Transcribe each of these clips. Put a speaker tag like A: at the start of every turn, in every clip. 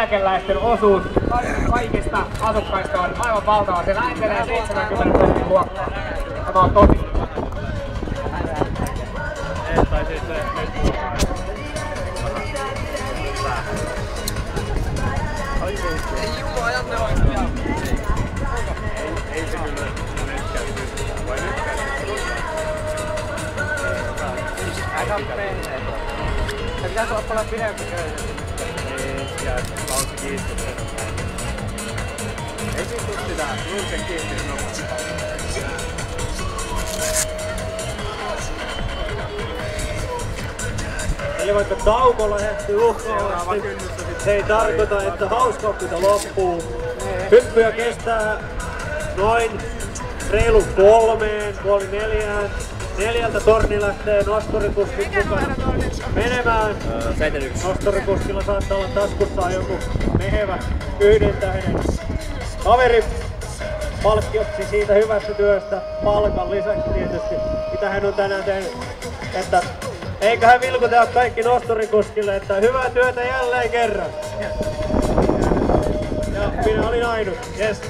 A: eläkeläisten osuus kaikista asukkaista on aivan valtava. Se lähentelee 70% luokkaa. Tämä on tosi.
B: Tai siis se nyt ei jumala ajat ne oikein. Ei se kyllä nyt käy pystytään. Vai nyt käy? Aika perheet. Se pitäis olla paljon pidempi köyhä. Niin, ja kausi kiistuttu. Ei siinä tuu sitä nurken kiinni nopeasti.
C: Eli vaikka tauko lähestyy uhkaavasti, se ei tarkoita, että hauskauksia loppuu. Hyppyjä kestää noin reilu 3, puoli 4. 4 torni lähtee nosturikuskin mukana menemään.
B: 71.
C: Nosturikuskilla saattaa olla taskussaan joku mehevä 1 tähden kaveri palkkioksi siitä hyvästä työstä palkan lisäksi tietysti, mitä hän on tänään tehnyt. Että eiköhän vilkutella kaikki nosturikuskille, että hyvää työtä jälleen kerran. Ja minä olin ainut. Yes.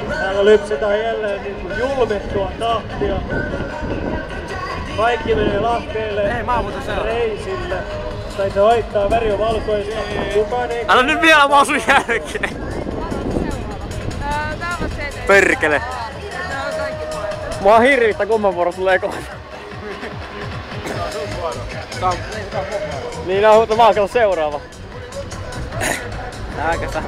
C: Täällä lypsetään jälleen niin julmettua tahtia. Kaikki menee Lahkeelle reisille. Tai se hoittaa väri on valkoista. Kukaan ei...
B: Anna nyt vielä vaan sun jälkeen! Perkele! Mua hirvittää kumman vuoro sulle eko. Niin on, mä oon seuraava. Tääkä sä.